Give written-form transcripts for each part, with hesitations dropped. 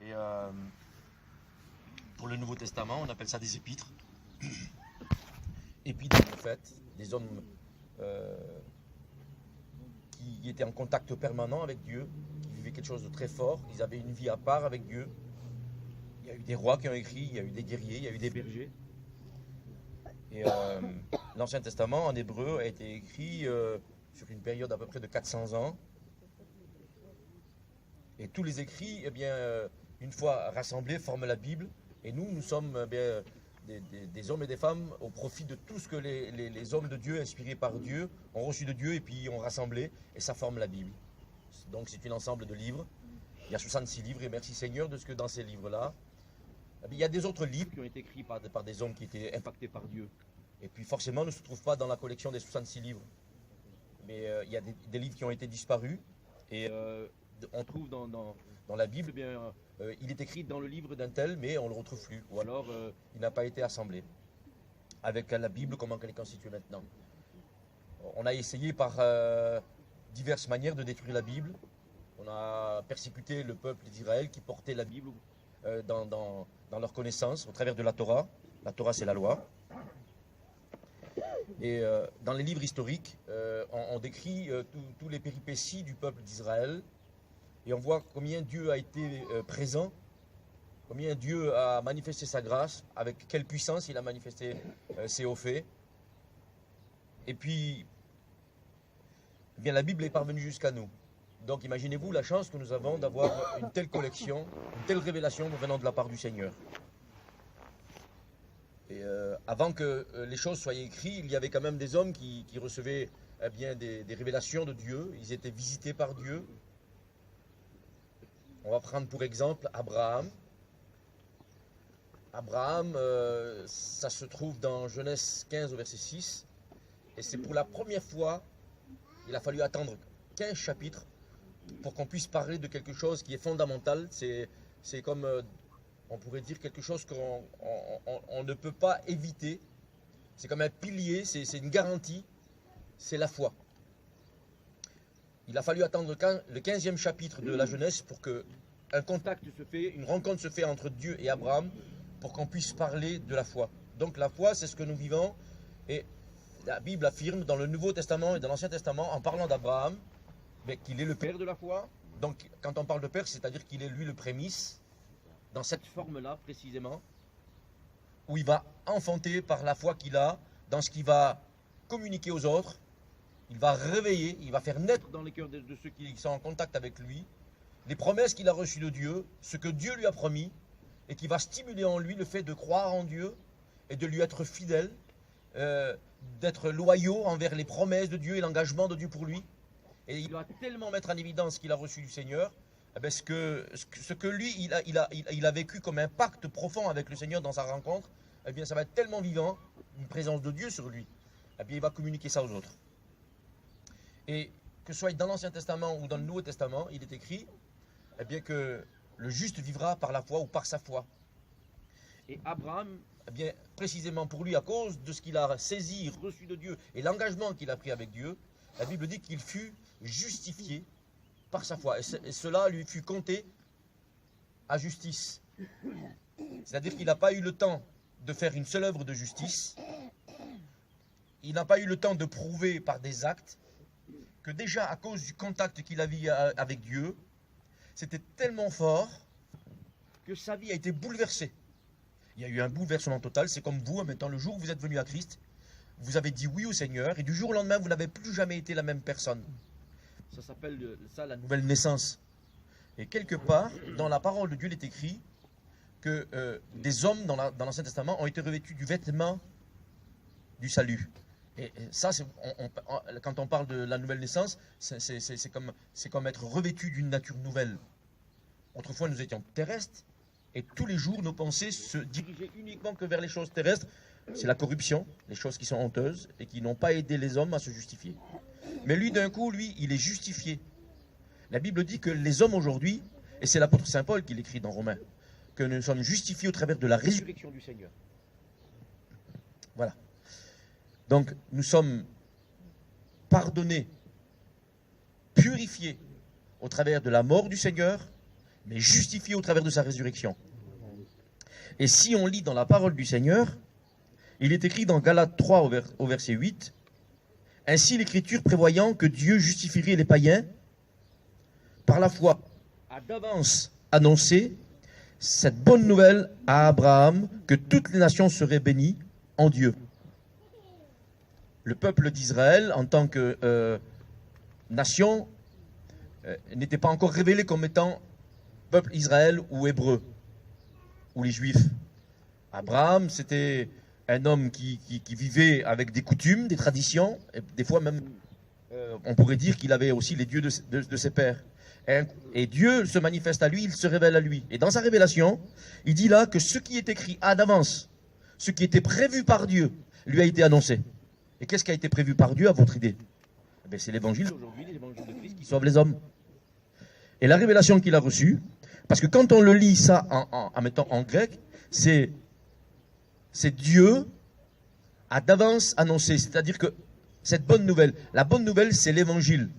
Et pour le Nouveau Testament, on appelle ça des épîtres. Et puis des prophètes, des hommes qui étaient en contact permanent avec Dieu, qui vivaient quelque chose de très fort, ils avaient une vie à part avec Dieu. Il y a eu des rois qui ont écrit, il y a eu des guerriers, il y a eu des bergers. Et l'Ancien Testament en hébreu a été écrit sur une période à peu près de 400 ans. Et tous les écrits, eh bien, une fois rassemblés, forment la Bible. Et nous sommes eh bien, des hommes et des femmes au profit de tout ce que les hommes de Dieu, inspirés par Dieu, ont reçu de Dieu et puis ont rassemblé. Et ça forme la Bible. Donc c'est un ensemble de livres. Il y a 66 livres et merci Seigneur de ce que dans ces livres-là, eh bien, il y a des autres livres qui ont été écrits par des hommes qui étaient impactés par Dieu. Et puis forcément ne se trouvent pas dans la collection des 66 livres. Mais il y a des livres qui ont été disparus. Et on trouve dans la Bible, eh bien, il est écrit dans le livre d'un tel, mais on ne le retrouve plus. Ou alors, il n'a pas été assemblé. Avec la Bible, comment elle est constituée maintenant. On a essayé par diverses manières de détruire la Bible. On a persécuté le peuple d'Israël qui portait la Bible dans leur connaissance, au travers de la Torah. La Torah, c'est la loi. Et dans les livres historiques, on décrit tous les péripéties du peuple d'Israël. Et on voit combien Dieu a été présent, combien Dieu a manifesté sa grâce, avec quelle puissance il a manifesté ses hauts faits. Et puis, eh bien, la Bible est parvenue jusqu'à nous. Donc imaginez-vous la chance que nous avons d'avoir une telle collection, une telle révélation venant de la part du Seigneur. Et avant que les choses soient écrites, il y avait quand même des hommes qui recevaient eh bien, des révélations de Dieu. Ils étaient visités par Dieu. On va prendre pour exemple Abraham. Abraham, ça se trouve dans Genèse 15 au verset 6. Et c'est pour la première fois, il a fallu attendre 15 chapitres pour qu'on puisse parler de quelque chose qui est fondamental. C'est comme, on pourrait dire, quelque chose qu'on ne peut pas éviter. C'est comme un pilier, c'est une garantie, c'est la foi. Il a fallu attendre le 15e chapitre de la Genèse pour qu'un contact se fait, une rencontre se fait entre Dieu et Abraham pour qu'on puisse parler de la foi. Donc la foi, c'est ce que nous vivons. Et la Bible affirme dans le Nouveau Testament et dans l'Ancien Testament, en parlant d'Abraham, qu'il est le père de la foi. Donc quand on parle de père, c'est-à-dire qu'il est lui le prémisse, dans cette forme-là précisément, où il va enfanter par la foi qu'il a, dans ce qu'il va communiquer aux autres. Il va réveiller, il va faire naître dans les cœurs de ceux qui sont en contact avec lui les promesses qu'il a reçues de Dieu, ce que Dieu lui a promis, et qui va stimuler en lui le fait de croire en Dieu et de lui être fidèle, d'être loyaux envers les promesses de Dieu et l'engagement de Dieu pour lui. Et il va tellement mettre en évidence ce qu'il a reçu du Seigneur, ce que lui, il a vécu comme un pacte profond avec le Seigneur dans sa rencontre, eh bien ça va être tellement vivant, une présence de Dieu sur lui, eh bien il va communiquer ça aux autres. Et que ce soit dans l'Ancien Testament ou dans le Nouveau Testament, il est écrit eh bien, que le juste vivra par la foi ou par sa foi. Et Abraham, eh bien, précisément pour lui, à cause de ce qu'il a saisi, reçu de Dieu et l'engagement qu'il a pris avec Dieu, la Bible dit qu'il fut justifié par sa foi. Et cela lui fut compté à justice. C'est-à-dire qu'il n'a pas eu le temps de faire une seule œuvre de justice. Il n'a pas eu le temps de prouver par des actes que déjà à cause du contact qu'il avait avec Dieu, c'était tellement fort que sa vie a été bouleversée. Il y a eu un bouleversement total, c'est comme vous, maintenant le jour où vous êtes venu à Christ, vous avez dit oui au Seigneur, et du jour au lendemain, vous n'avez plus jamais été la même personne. Ça s'appelle ça la nouvelle naissance. Et quelque part, dans la parole de Dieu, il est écrit que des hommes dans l'Ancien Testament ont été revêtus du vêtement du salut. Et ça, quand on parle de la nouvelle naissance, c'est comme être revêtu d'une nature nouvelle. Autrefois, nous étions terrestres, et tous les jours, nos pensées se dirigeaient uniquement que vers les choses terrestres. C'est la corruption, les choses qui sont honteuses, et qui n'ont pas aidé les hommes à se justifier. Mais lui, d'un coup, il est justifié. La Bible dit que les hommes aujourd'hui, et c'est l'apôtre Saint Paul qui l'écrit dans Romains, que nous sommes justifiés au travers de la résurrection du Seigneur. Voilà. Donc, nous sommes pardonnés, purifiés au travers de la mort du Seigneur mais justifié au travers de sa résurrection. Et si on lit dans la parole du Seigneur, il est écrit dans Galates 3 au verset 8, « Ainsi l'Écriture prévoyant que Dieu justifierait les païens, par la foi, a d'avance annoncé cette bonne nouvelle à Abraham, que toutes les nations seraient bénies en Dieu. » Le peuple d'Israël, en tant que nation, n'était pas encore révélé comme étant peuple Israël ou hébreu, ou les Juifs. Abraham, c'était un homme qui vivait avec des coutumes, des traditions, et des fois même, on pourrait dire qu'il avait aussi les dieux de ses pères. Et Dieu se manifeste à lui, il se révèle à lui. Et dans sa révélation, il dit là que ce qui est écrit d'avance, ce qui était prévu par Dieu, lui a été annoncé. Et qu'est-ce qui a été prévu par Dieu à votre idée? C'est l'évangile d'aujourd'hui, l'évangile de Christ qui sauve les hommes. Et la révélation qu'il a reçue, parce que quand on le lit ça en grec, c'est Dieu a d'avance annoncé. C'est-à-dire que cette bonne nouvelle, la bonne nouvelle, c'est l'évangile.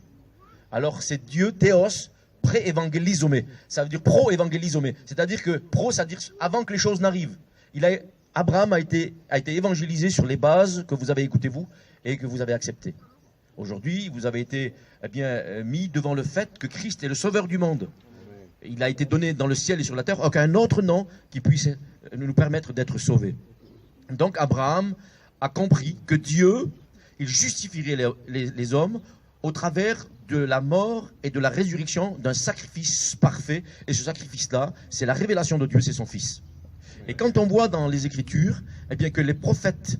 Alors c'est Dieu, théos, pré-évangélisomé. Ça veut dire pro-évangélisomé. C'est-à-dire que pro, ça veut dire avant que les choses n'arrivent. Abraham a été évangélisé sur les bases que vous avez écoutées vous et que vous avez acceptées. Aujourd'hui, vous avez été mis devant le fait que Christ est le sauveur du monde. Il a été donné dans le ciel et sur la terre aucun autre nom qui puisse nous permettre d'être sauvés. Donc Abraham a compris que Dieu, il justifierait les hommes au travers de la mort et de la résurrection d'un sacrifice parfait. Et ce sacrifice-là, c'est la révélation de Dieu, c'est son Fils. Et quand on voit dans les Écritures, que les prophètes,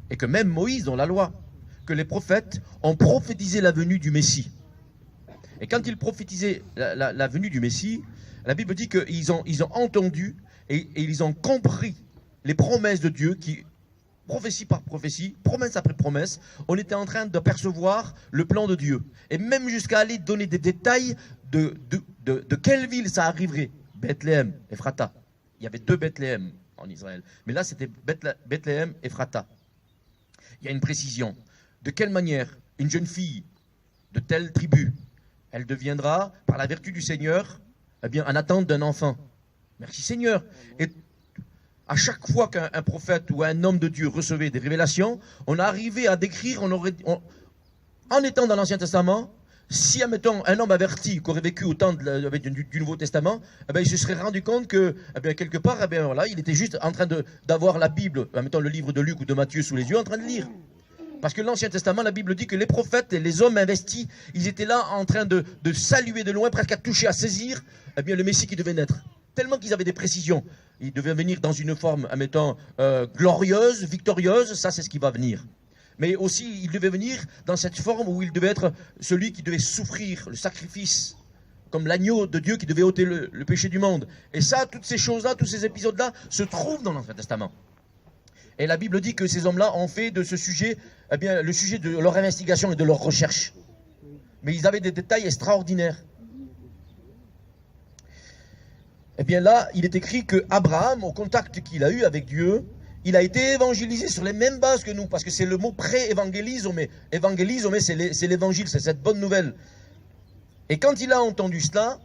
et que même Moïse dans la loi, que les prophètes ont prophétisé la venue du Messie. Et quand ils prophétisaient la venue du Messie, la Bible dit qu'ils ont entendu et ils ont compris les promesses de Dieu qui, prophétie par prophétie, promesse après promesse, on était en train de percevoir le plan de Dieu. Et même jusqu'à aller donner des détails de quelle ville ça arriverait. Bethléem, Ephrata. Il y avait 2 Bethléem en Israël. Mais là, c'était Bethléem, Ephrata. Il y a une précision. De quelle manière une jeune fille de telle tribu, elle deviendra, par la vertu du Seigneur, en attente d'un enfant. Merci Seigneur. Et à chaque fois qu'un prophète ou un homme de Dieu recevait des révélations, on arrivait à décrire, en étant dans l'Ancien Testament, si, admettons, un homme averti qui aurait vécu au temps du Nouveau Testament, il se serait rendu compte que, quelque part, voilà, il était juste en train d'avoir la Bible, admettons le livre de Luc ou de Matthieu sous les yeux, en train de lire. Parce que l'Ancien Testament, la Bible dit que les prophètes et les hommes investis, ils étaient là en train de saluer de loin, presque à toucher, à saisir, le Messie qui devait naître. Tellement qu'ils avaient des précisions. Il devait venir dans une forme, admettons, glorieuse, victorieuse, ça c'est ce qui va venir. Mais aussi, il devait venir dans cette forme où il devait être celui qui devait souffrir le sacrifice, comme l'agneau de Dieu qui devait ôter le péché du monde. Et ça, toutes ces choses-là, tous ces épisodes-là, se trouvent dans l'Ancien Testament. Et la Bible dit que ces hommes-là ont fait de ce sujet, le sujet de leur investigation et de leur recherche. Mais ils avaient des détails extraordinaires. Là, il est écrit que Abraham, au contact qu'il a eu avec Dieu, il a été évangélisé sur les mêmes bases que nous, parce que c'est le mot pré-évangélisomé. Évangélisomé, c'est l'évangile, c'est cette bonne nouvelle. Et quand il a entendu cela,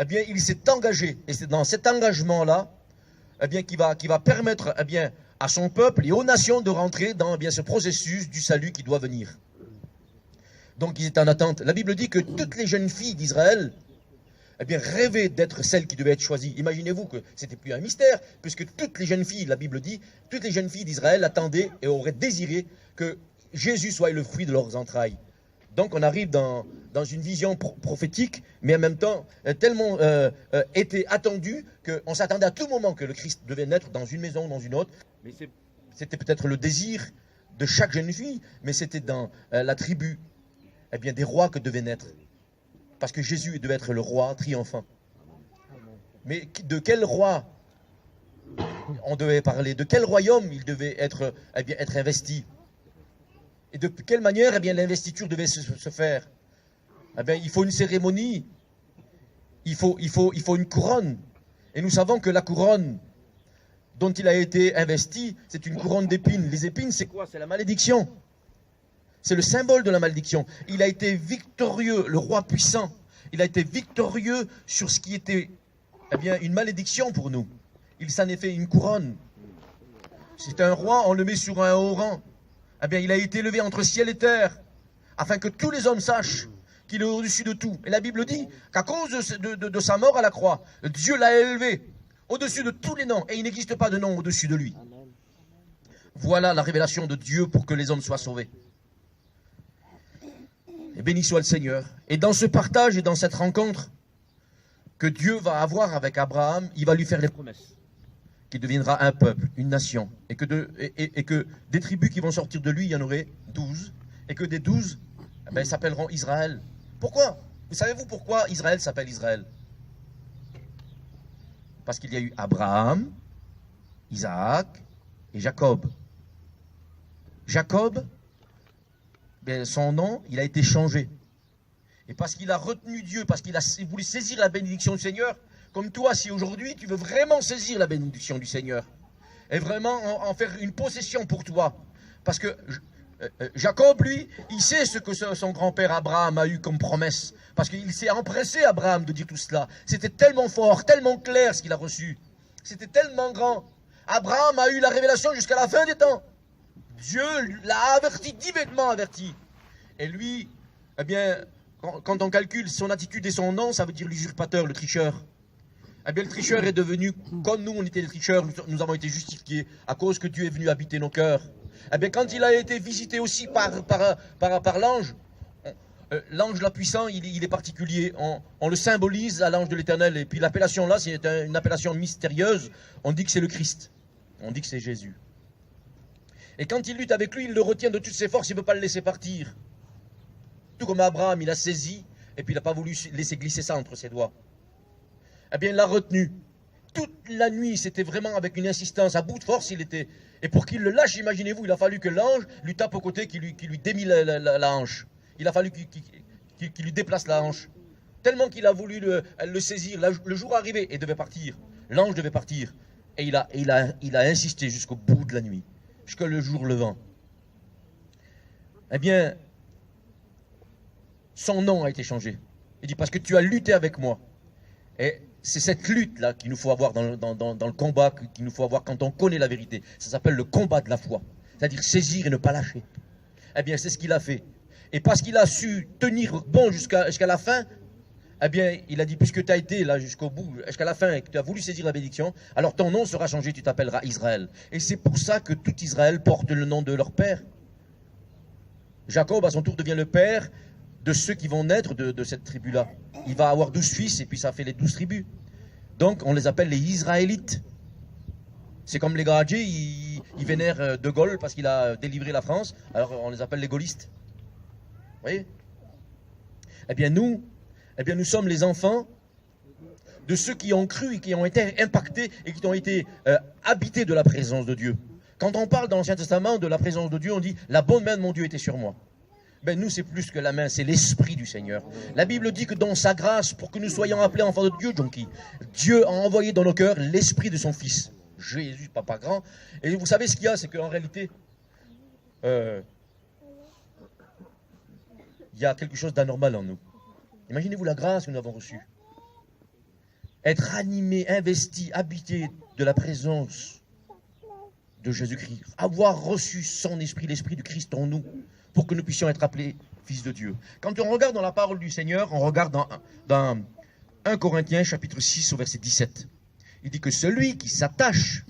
il s'est engagé. Et c'est dans cet engagement-là, qu'il va permettre à son peuple et aux nations de rentrer dans ce processus du salut qui doit venir. Donc ils étaient en attente. La Bible dit que toutes les jeunes filles d'Israël rêvaient d'être celles qui devaient être choisies. Imaginez-vous que c'était plus un mystère, puisque toutes les jeunes filles, la Bible dit, toutes les jeunes filles d'Israël attendaient et auraient désiré que Jésus soit le fruit de leurs entrailles. Donc on arrive dans une vision prophétique, mais en même temps tellement était attendu qu'on s'attendait à tout moment que le Christ devait naître dans une maison ou dans une autre. Mais c'était peut-être le désir de chaque jeune fille, mais c'était dans la tribu des rois que devait naître. Parce que Jésus devait être le roi triomphant. Mais de quel roi on devait parler? De quel royaume il devait être investi? Et de quelle manière l'investiture devait se faire? Il faut une cérémonie, il faut une couronne. Et nous savons que la couronne dont il a été investi, c'est une couronne d'épines. Les épines, c'est quoi? C'est la malédiction. C'est le symbole de la malédiction. Il a été victorieux, le roi puissant. Il a été victorieux sur ce qui était eh bien, une malédiction pour nous. Il s'en est fait une couronne. C'est un roi, on le met sur un haut rang. Eh bien, il a été élevé entre ciel et terre, afin que tous les hommes sachent qu'il est au-dessus de tout. Et la Bible dit qu'à cause de sa mort à la croix, Dieu l'a élevé au-dessus de tous les noms, et il n'existe pas de nom au-dessus de lui. Voilà la révélation de Dieu pour que les hommes soient sauvés. Et béni soit le Seigneur. Et dans ce partage et dans cette rencontre que Dieu va avoir avec Abraham, il va lui faire les promesses qu'il deviendra un peuple, une nation, et que des tribus qui vont sortir de lui, il y en aurait 12, et que des 12 eh ben, s'appelleront Israël. Pourquoi? Vous savez-vous pourquoi Israël s'appelle Israël? Parce qu'il y a eu Abraham, Isaac et Jacob. Jacob, ben, son nom, il a été changé. Et parce qu'il a retenu Dieu, parce qu'il a voulu saisir la bénédiction du Seigneur, comme toi, si aujourd'hui tu veux vraiment saisir la bénédiction du Seigneur, et vraiment en faire une possession pour toi, parce que Jacob, lui, il sait ce que son grand-père Abraham a eu comme promesse, parce qu'il s'est empressé, Abraham, de dire tout cela. C'était tellement fort, tellement clair ce qu'il a reçu. C'était tellement grand. Abraham a eu la révélation jusqu'à la fin des temps. Dieu l'a averti, divinement averti. Et lui, eh bien, quand on calcule son attitude et son nom, ça veut dire l'usurpateur, le tricheur. Eh bien, le tricheur est devenu, comme nous, on était des tricheurs, nous avons été justifiés à cause que Dieu est venu habiter nos cœurs. Eh bien, quand il a été visité aussi par l'ange, l'ange la puissant, il est particulier. On le symbolise à l'ange de l'Éternel. Et puis l'appellation là, c'est une appellation mystérieuse. On dit que c'est le Christ. On dit que c'est Jésus. Et quand il lutte avec lui, il le retient de toutes ses forces, il ne veut pas le laisser partir. Tout comme Abraham, il a saisi, et puis il n'a pas voulu laisser glisser ça entre ses doigts. Eh bien, il l'a retenu. Toute la nuit, c'était vraiment avec une insistance, à bout de force, il était. Et pour qu'il le lâche, imaginez-vous, il a fallu que l'ange lui tape au côté, qu'il lui démie la hanche. Il a fallu qu'il lui déplace la hanche. Tellement qu'il a voulu le saisir. Le jour arrivé, et devait partir. L'ange devait partir. Et il a insisté jusqu'au bout de la nuit, jusqu'à le jour levant. Eh bien, son nom a été changé. Il dit, parce que tu as lutté avec moi. Et c'est cette lutte-là qu'il nous faut avoir dans le combat, qu'il nous faut avoir quand on connaît la vérité. Ça s'appelle le combat de la foi. C'est-à-dire saisir et ne pas lâcher. Eh bien, c'est ce qu'il a fait. Et parce qu'il a su tenir bon jusqu'à la fin, eh bien, il a dit, puisque tu as été là jusqu'au bout, jusqu'à la fin, et que tu as voulu saisir la bénédiction, alors ton nom sera changé, tu t'appelleras Israël. Et c'est pour ça que tout Israël porte le nom de leur père. Jacob, à son tour, devient le père de ceux qui vont naître de cette tribu-là. Il va avoir 12 fils, et puis ça fait les 12 tribus. Donc, on les appelle les Israélites. C'est comme les Gradjés, ils vénèrent De Gaulle parce qu'il a délivré la France, alors on les appelle les gaullistes. Vous voyez? Eh bien, nous sommes les enfants de ceux qui ont cru et qui ont été impactés et qui ont été habités de la présence de Dieu. Quand on parle dans l'Ancien Testament de la présence de Dieu, on dit « la bonne main de mon Dieu était sur moi ». Ben nous, c'est plus que la main, c'est l'esprit du Seigneur. La Bible dit que dans sa grâce, pour que nous soyons appelés enfants de Dieu, Jonky, Dieu a envoyé dans nos cœurs l'esprit de son Fils, Jésus, papa grand. Et vous savez ce qu'il y a, c'est qu'en réalité, il y a quelque chose d'anormal en nous. Imaginez-vous la grâce que nous avons reçue. Être animé, investi, habité de la présence de Jésus-Christ. Avoir reçu son esprit, l'esprit du Christ en nous, pour que nous puissions être appelés fils de Dieu. Quand on regarde dans la parole du Seigneur, on regarde dans 1 Corinthiens chapitre 6 au verset 17. Il dit que celui qui s'attache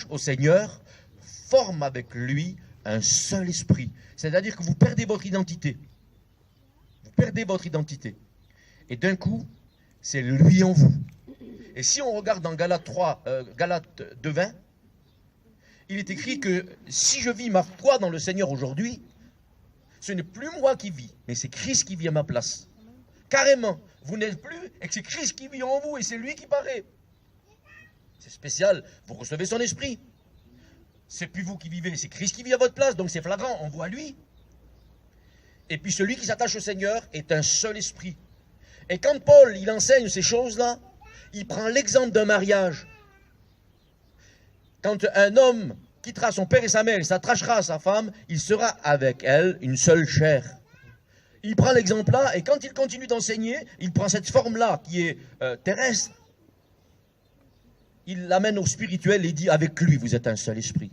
au Seigneur forme avec lui un seul esprit. C'est-à-dire que vous perdez votre identité. Vous perdez votre identité. Et d'un coup, c'est lui en vous. Et si on regarde dans Galates 2:20, il est écrit que si je vis ma foi dans le Seigneur aujourd'hui, ce n'est plus moi qui vis, mais c'est Christ qui vit à ma place. Carrément, vous n'êtes plus, et que c'est Christ qui vit en vous, et c'est lui qui paraît. C'est spécial, vous recevez son esprit. C'est plus vous qui vivez, c'est Christ qui vit à votre place, donc c'est flagrant, on voit lui. Et puis celui qui s'attache au Seigneur est un seul esprit. Et quand Paul, il enseigne ces choses-là, il prend l'exemple d'un mariage. Quand un homme quittera son père et sa mère et s'attachera à sa femme, il sera avec elle une seule chair. il prend l'exemple-là, et quand il continue d'enseigner, il prend cette forme-là, qui est terrestre, il l'amène au spirituel et dit, avec lui, vous êtes un seul esprit.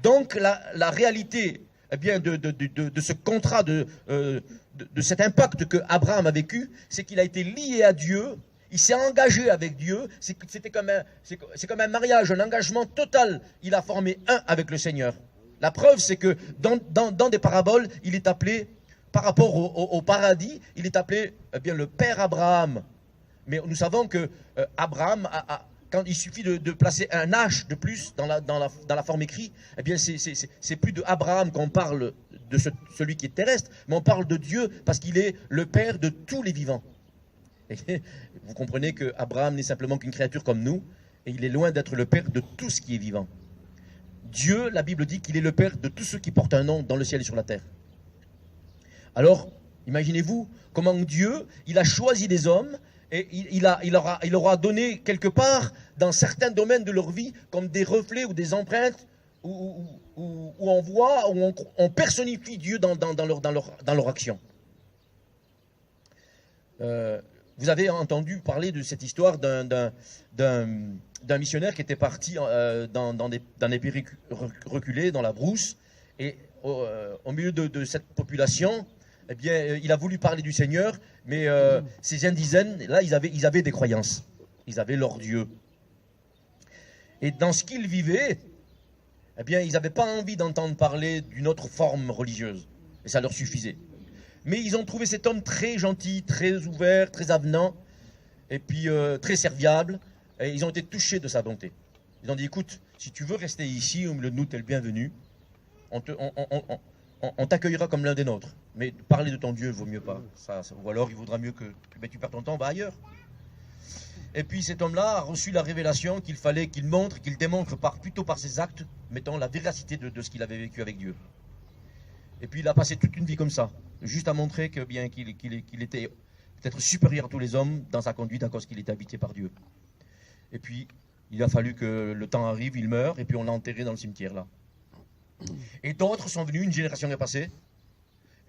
Donc, la réalité eh bien, de ce contrat, de cet impact que Abraham a vécu, c'est qu'il a été lié à Dieu, il s'est engagé avec Dieu, c'est comme un mariage, un engagement total. Il a formé un avec le Seigneur. La preuve, c'est que dans des paraboles, il est appelé, par rapport au paradis, il est appelé eh bien, le Père Abraham. Mais nous savons que Abraham quand il suffit de placer un H de plus dans la forme écrite, eh bien c'est plus de Abraham qu'on parle de celui qui est terrestre, mais on parle de Dieu parce qu'il est le Père de tous les vivants. Et vous comprenez que Abraham n'est simplement qu'une créature comme nous, et il est loin d'être le Père de tout ce qui est vivant. Dieu, la Bible dit qu'il est le Père de tous ceux qui portent un nom dans le ciel et sur la terre. Alors, imaginez-vous comment Dieu, il a choisi des hommes, et il leur a donné quelque part, dans certains domaines de leur vie, comme des reflets ou des empreintes, où on voit, où on personnifie Dieu dans leur action. Vous avez entendu parler de cette histoire d'un missionnaire qui était parti dans des pays reculés, dans la brousse, et au milieu de cette population, eh bien, il a voulu parler du Seigneur, mais ces indigènes, là, ils avaient des croyances. Ils avaient leur Dieu. Et dans ce qu'ils vivaient, eh bien, ils n'avaient pas envie d'entendre parler d'une autre forme religieuse. Et ça leur suffisait. Mais ils ont trouvé cet homme très gentil, très ouvert, très avenant, et puis très serviable. Et ils ont été touchés de sa bonté. Ils ont dit, écoute, si tu veux rester ici, au milieu de nous, t'es le bienvenu. On t'accueillera comme l'un des nôtres. Mais parler de ton Dieu, vaut mieux pas. Ou alors, il vaudra mieux que tu perds ton temps, va ailleurs. Et puis cet homme-là a reçu la révélation qu'il fallait qu'il montre, qu'il démontre plutôt par ses actes, mettant la véracité de ce qu'il avait vécu avec Dieu. Et puis il a passé toute une vie comme ça, juste à montrer que bien qu'il était peut-être supérieur à tous les hommes dans sa conduite à cause qu'il était habité par Dieu. Et puis il a fallu que le temps arrive, il meurt, et puis on l'a enterré dans le cimetière là. Et d'autres sont venus, une génération est passée,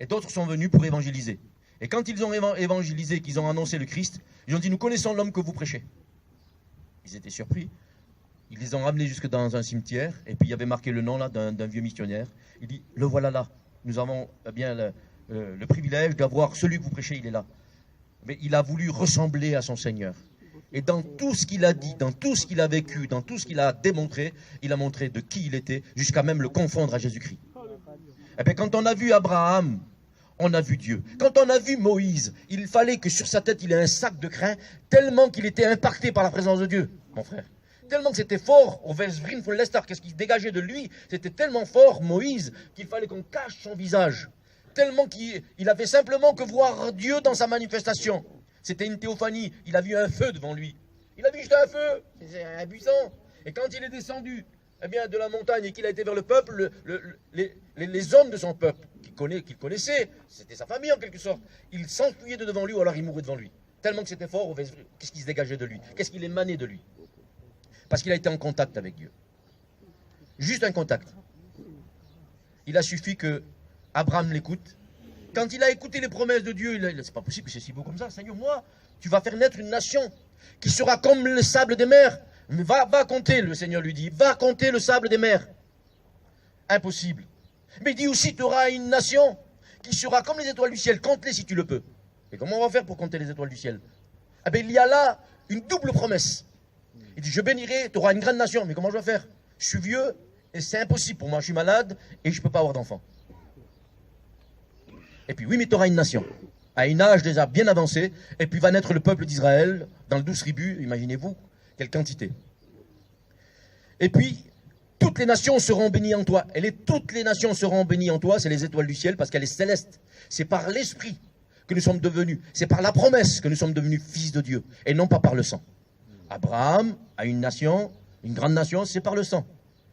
et d'autres sont venus pour évangéliser. Et quand ils ont évangélisé, qu'ils ont annoncé le Christ, ils ont dit, nous connaissons l'homme que vous prêchez. Ils étaient surpris. Ils les ont ramenés jusque dans un cimetière, et puis il y avait marqué le nom là d'un vieux missionnaire. Il dit, le voilà là. Nous avons bien le privilège d'avoir celui que vous prêchez, il est là. Mais il a voulu ressembler à son Seigneur. Et dans tout ce qu'il a dit, dans tout ce qu'il a vécu, dans tout ce qu'il a démontré, il a montré de qui il était, jusqu'à même le confondre à Jésus-Christ. Et bien quand on a vu Abraham, on a vu Dieu. Quand on a vu Moïse, il fallait que sur sa tête il ait un sac de crin, tellement qu'il était impacté par la présence de Dieu, mon frère. Tellement que c'était fort, au Vesvrin von Lestar, qu'est-ce qui se dégageait de lui, c'était tellement fort, Moïse, qu'il fallait qu'on cache son visage. Tellement qu'il avait simplement que voir Dieu dans sa manifestation. C'était une théophanie, il a vu un feu devant lui. Il a vu juste un feu, c'est un buisson. Et quand il est descendu eh bien, de la montagne et qu'il a été vers le peuple, les hommes de son peuple, qu'il connaissait, c'était sa famille en quelque sorte, ils s'enfuyaient de devant lui ou alors ils mouraient devant lui. Tellement que c'était fort, qu'est-ce qui se dégageait de lui, qu'est-ce qu'il émanait de lui. Parce qu'il a été en contact avec Dieu. Juste un contact. Il a suffi que Abraham l'écoute. Quand il a écouté les promesses de Dieu, c'est pas possible que c'est si beau comme ça. Seigneur, moi, tu vas faire naître une nation qui sera comme le sable des mers. Mais va compter, le Seigneur lui dit, va compter le sable des mers. Impossible. Mais il dit aussi, tu auras une nation qui sera comme les étoiles du ciel. Compte-les si tu le peux. Et comment on va faire pour compter les étoiles du ciel? Eh bien, il y a là une double promesse. Il dit, je bénirai, tu auras une grande nation. Mais comment je vais faire? Je suis vieux et c'est impossible pour moi. Je suis malade et je ne peux pas avoir d'enfant. Et puis oui, mais tu auras une nation, à un âge déjà bien avancé, et puis va naître le peuple d'Israël, dans le 12 tribus, imaginez-vous, quelle quantité. Et puis, toutes les nations seront bénies en toi. Et toutes les nations seront bénies en toi, c'est les étoiles du ciel, parce qu'elle est céleste. C'est par l'esprit que nous sommes devenus, c'est par la promesse que nous sommes devenus fils de Dieu, et non pas par le sang. Abraham a une nation, une grande nation, c'est par le sang.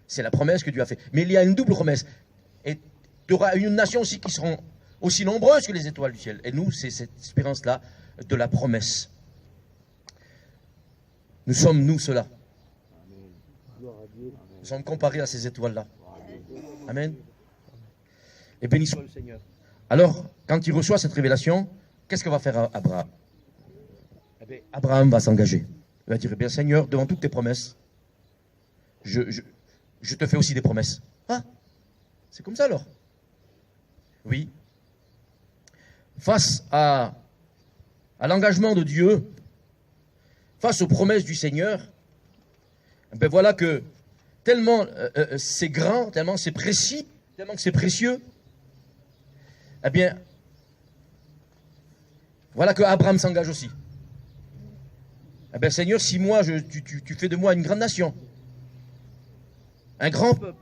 C'est la promesse que Dieu a faite. Mais il y a une double promesse. Et tu auras une nation aussi qui seront aussi nombreuses que les étoiles du ciel. Et nous, c'est cette espérance-là de la promesse. Nous sommes, nous, cela. Nous sommes comparés à ces étoiles-là. Amen. Et béni soit le Seigneur. Alors, quand il reçoit cette révélation, qu'est-ce que va faire Abraham? Eh bien, Abraham va s'engager. Il va dire, eh bien Seigneur, devant toutes tes promesses, je te fais aussi des promesses. Ah, c'est comme ça alors? Oui. Face à l'engagement de Dieu, face aux promesses du Seigneur, ben voilà que tellement c'est grand, tellement c'est précis, tellement que c'est précieux, eh bien, voilà que Abraham s'engage aussi. Eh bien, Seigneur, si moi, tu fais de moi une grande nation, un grand peuple,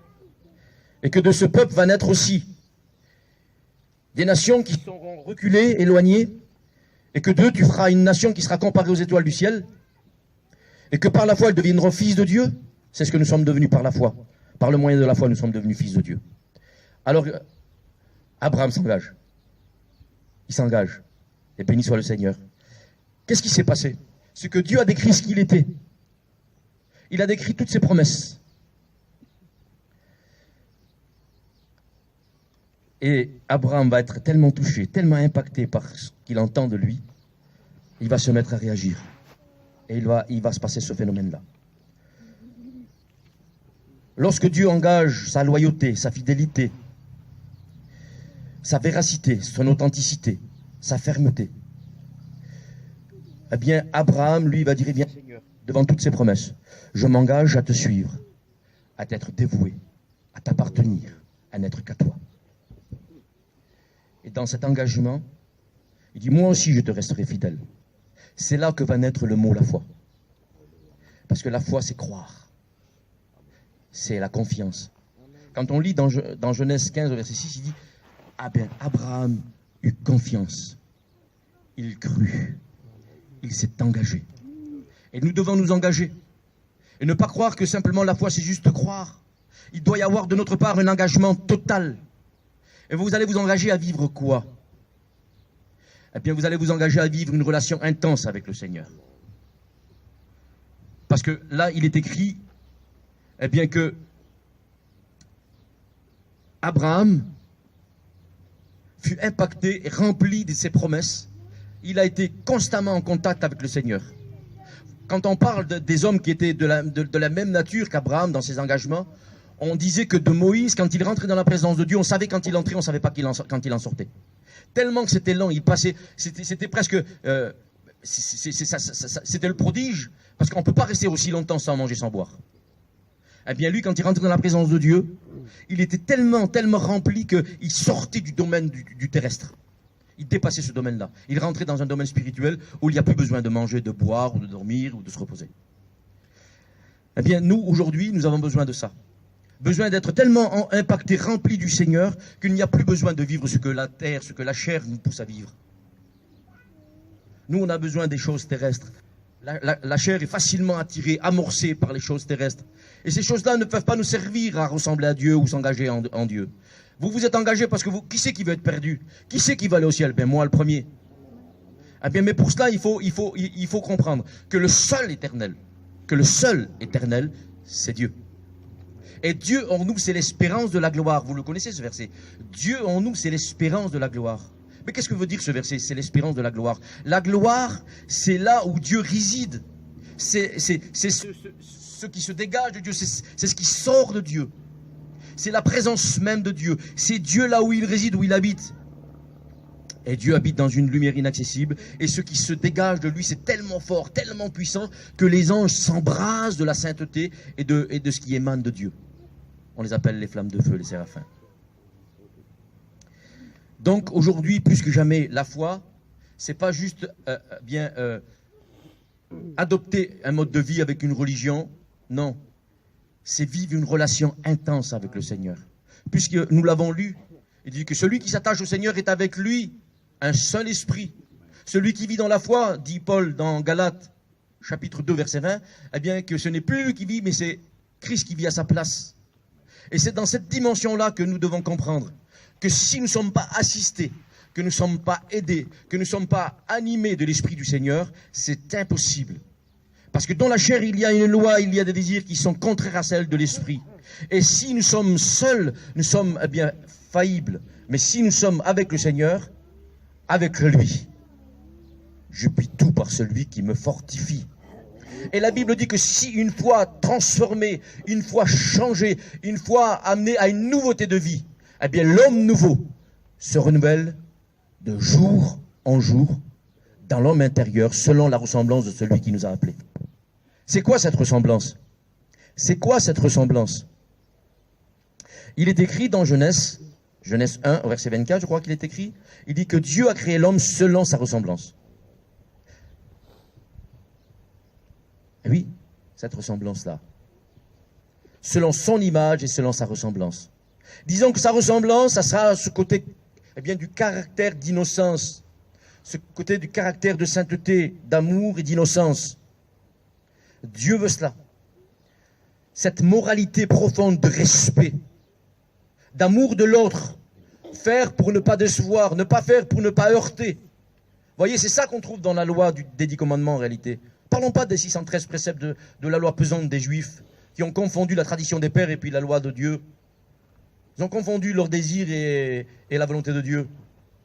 et que de ce peuple va naître aussi des nations qui seront reculées, éloignées, et que d'eux, tu feras une nation qui sera comparée aux étoiles du ciel, et que par la foi, elles deviendront fils de Dieu. C'est ce que nous sommes devenus par la foi. Par le moyen de la foi, nous sommes devenus fils de Dieu. Alors, Abraham s'engage. Il s'engage. Et béni soit le Seigneur. Qu'est-ce qui s'est passé? C'est que Dieu a décrit ce qu'il était. Il a décrit toutes ses promesses. Et Abraham va être tellement touché, tellement impacté par ce qu'il entend de lui, il va se mettre à réagir. Et il va se passer ce phénomène-là. Lorsque Dieu engage sa loyauté, sa fidélité, sa véracité, son authenticité, sa fermeté, eh bien, Abraham, lui, va dire, eh bien, Seigneur, devant toutes ses promesses, je m'engage à te suivre, à t'être dévoué, à t'appartenir, à n'être qu'à toi. Et dans cet engagement, il dit, moi aussi, je te resterai fidèle. C'est là que va naître le mot la foi. Parce que la foi, c'est croire. C'est la confiance. Quand on lit dans Genèse 15, au verset 6, il dit, ah ben, Abraham eut confiance. Il crut. Il s'est engagé. Et nous devons nous engager. Et ne pas croire que simplement la foi, c'est juste croire. Il doit y avoir de notre part un engagement total. Et vous allez vous engager à vivre quoi? Eh bien, vous allez vous engager à vivre une relation intense avec le Seigneur. Parce que là, il est écrit, eh bien que Abraham fut impacté et rempli de ses promesses. Il a été constamment en contact avec le Seigneur. Quand on parle des hommes qui étaient de la même nature qu'Abraham dans ses engagements, on disait que de Moïse, quand il rentrait dans la présence de Dieu, on savait quand il entrait, on ne savait pas quand il en sortait. Tellement que c'était lent, il passait, c'était presque, c'était le prodige, parce qu'on ne peut pas rester aussi longtemps sans manger, sans boire. Eh bien lui, quand il rentrait dans la présence de Dieu, il était tellement rempli qu'il sortait du domaine du terrestre. Il dépassait ce domaine-là. Il rentrait dans un domaine spirituel où il n'y a plus besoin de manger, de boire, ou de dormir, ou de se reposer. Eh bien nous, aujourd'hui, nous avons besoin de ça. Besoin d'être tellement impacté, rempli du Seigneur, qu'il n'y a plus besoin de vivre ce que la terre, ce que la chair nous pousse à vivre. Nous, on a besoin des choses terrestres. La chair est facilement attirée, amorcée par les choses terrestres. Et ces choses-là ne peuvent pas nous servir à ressembler à Dieu ou s'engager en Dieu. Vous vous êtes engagé parce que qui c'est qui veut être perdu? Qui c'est qui va aller au ciel? Ben moi, le premier. Eh bien, mais pour cela, il faut comprendre que le seul éternel, c'est Dieu. Et Dieu en nous, c'est l'espérance de la gloire. Vous le connaissez ce verset. Dieu en nous, c'est l'espérance de la gloire. Mais qu'est-ce que veut dire ce verset? C'est l'espérance de la gloire. La gloire, c'est là où Dieu réside. C'est ce qui se dégage de Dieu. C'est ce qui sort de Dieu. C'est la présence même de Dieu. C'est Dieu là où il réside, où il habite. Et Dieu habite dans une lumière inaccessible. Et ce qui se dégage de lui, c'est tellement fort, tellement puissant, que les anges s'embrasent de la sainteté et de ce qui émane de Dieu. On les appelle les flammes de feu, les séraphins. Donc aujourd'hui, plus que jamais, la foi, c'est pas juste adopter un mode de vie avec une religion. Non, c'est vivre une relation intense avec le Seigneur. Puisque nous l'avons lu, il dit que celui qui s'attache au Seigneur est avec lui un seul esprit. Celui qui vit dans la foi, dit Paul dans Galates, chapitre 2, verset 20, eh bien que ce n'est plus lui qui vit, mais c'est Christ qui vit à sa place. Et c'est dans cette dimension-là que nous devons comprendre que si nous ne sommes pas assistés, que nous ne sommes pas aidés, que nous ne sommes pas animés de l'Esprit du Seigneur, c'est impossible. Parce que dans la chair, il y a une loi, il y a des désirs qui sont contraires à celles de l'esprit. Et si nous sommes seuls, nous sommes eh bien faillibles. Mais si nous sommes avec le Seigneur, avec lui, je puis tout par celui qui me fortifie. Et la Bible dit que si une fois transformé, une fois changé, une fois amené à une nouveauté de vie, eh bien l'homme nouveau se renouvelle de jour en jour dans l'homme intérieur selon la ressemblance de celui qui nous a appelés. C'est quoi cette ressemblance? C'est quoi cette ressemblance? Il est écrit dans Genèse 1, au verset 24, je crois qu'il est écrit, il dit que Dieu a créé l'homme selon sa ressemblance. Et oui, cette ressemblance-là. Selon son image et selon sa ressemblance. Disons que sa ressemblance, ça sera ce côté eh bien, du caractère d'innocence, ce côté du caractère de sainteté, d'amour et d'innocence. Dieu veut cela. Cette moralité profonde de respect, d'amour de l'autre, faire pour ne pas décevoir, ne pas faire pour ne pas heurter. Vous voyez, c'est ça qu'on trouve dans la loi des 10 commandements en réalité. Parlons pas des 613 préceptes de la loi pesante des Juifs, qui ont confondu la tradition des pères et puis la loi de Dieu. Ils ont confondu leurs désirs et la volonté de Dieu.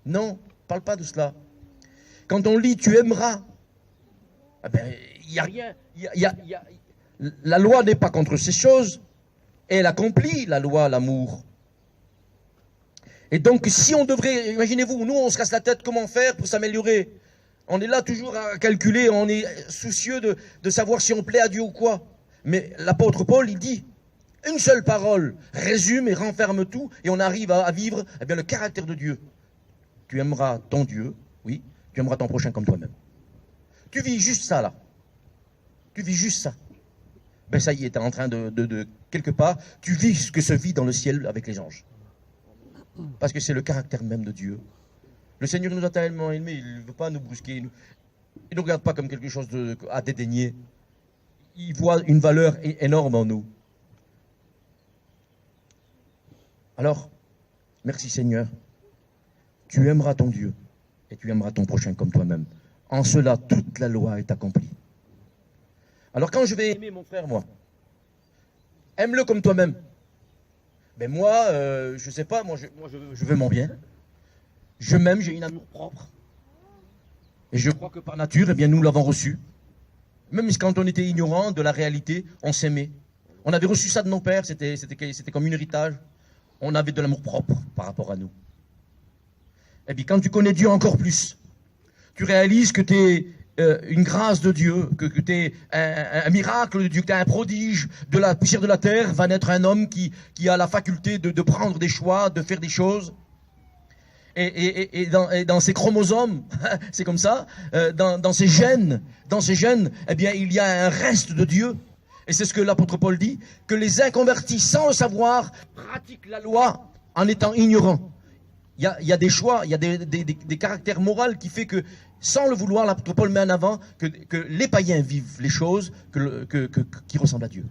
Non, parle pas de cela. Quand on lit « tu aimeras », eh ben, il n'y a rien. La loi n'est pas contre ces choses. Elle accomplit la loi, l'amour. Et donc, si on devrait, imaginez-vous, nous, on se casse la tête, comment faire pour s'améliorer? On est là toujours à calculer, on est soucieux de savoir si on plaît à Dieu ou quoi. Mais l'apôtre Paul, il dit, une seule parole résume et renferme tout, et on arrive à vivre eh bien, le caractère de Dieu. Tu aimeras ton Dieu, oui, tu aimeras ton prochain comme toi-même. Tu vis juste ça, là. Tu vis juste ça. Ben ça y est, tu es en train de quelque part, tu vis ce que se vit dans le ciel avec les anges. Parce que c'est le caractère même de Dieu. Le Seigneur nous a tellement aimés, il ne veut pas nous brusquer. Il ne nous regarde pas comme quelque chose à dédaigner. Il voit une valeur énorme en nous. Alors, merci Seigneur. Tu aimeras ton Dieu et tu aimeras ton prochain comme toi-même. En cela, toute la loi est accomplie. Alors quand je vais aimer mon frère, moi, aime-le comme toi-même. Mais moi, je ne sais pas, moi je veux mon bien. Je m'aime, j'ai une amour propre. Et je crois que par nature, eh bien, nous l'avons reçu. Même quand on était ignorant de la réalité, on s'aimait. On avait reçu ça de nos pères, c'était comme un héritage. On avait de l'amour propre par rapport à nous. Et puis quand tu connais Dieu encore plus, tu réalises que tu es une grâce de Dieu, que tu es un miracle de Dieu, que tu es un prodige. De la poussière de la terre va naître un homme qui a la faculté de prendre des choix, de faire des choses. Et dans ses chromosomes, c'est comme ça, dans ses gènes, eh bien, il y a un reste de Dieu. Et c'est ce que l'apôtre Paul dit, que les inconvertis, sans le savoir, pratiquent la loi en étant ignorants. Il y a des choix, il y a des caractères moraux qui fait que, sans le vouloir, l'apôtre Paul met en avant que les païens vivent les choses qui ressemblent à Dieu.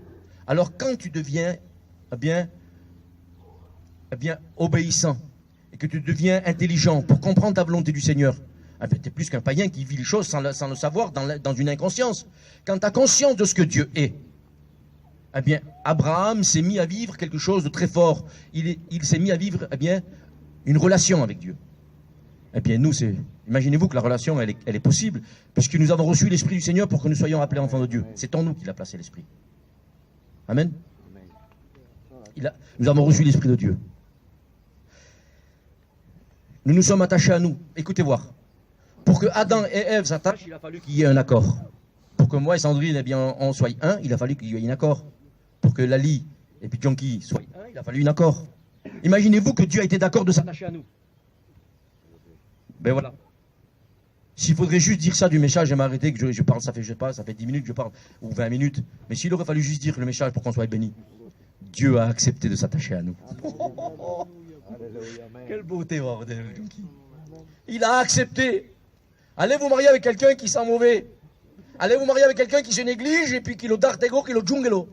Alors quand tu deviens, eh bien, obéissant, et que tu deviens intelligent pour comprendre ta volonté du Seigneur, eh bien, tu es plus qu'un païen qui vit les choses sans le savoir, dans une inconscience. Quand tu as conscience de ce que Dieu est, eh bien, Abraham s'est mis à vivre quelque chose de très fort. Il s'est mis à vivre, eh bien, une relation avec Dieu. Eh bien, nous, imaginez-vous que la relation, elle est possible, puisque nous avons reçu l'Esprit du Seigneur pour que nous soyons appelés enfants de Dieu. C'est en nous qu'il a placé l'Esprit. Amen. Nous avons reçu l'Esprit de Dieu. Nous nous sommes attachés à nous. Écoutez voir. Pour que Adam et Ève s'attachent, il a fallu qu'il y ait un accord. Pour que moi et Sandrine, eh bien, on soit un, il a fallu qu'il y ait un accord. Pour que Lali et puis Jonky soient un, il a fallu un accord. Imaginez-vous que Dieu a été d'accord de s'attacher à nous. Ben voilà. S'il faudrait juste dire ça du message, je vais m'arrêter, que je parle, ça fait 10 minutes que je parle, ou 20 minutes. Mais s'il aurait fallu juste dire le message pour qu'on soit béni, Dieu a accepté de s'attacher à nous. Quelle beauté, Jonky. Il a accepté. Allez vous marier avec quelqu'un qui sent mauvais. Allez vous marier avec quelqu'un qui se néglige et puis qui le dartego, qui le djungelo.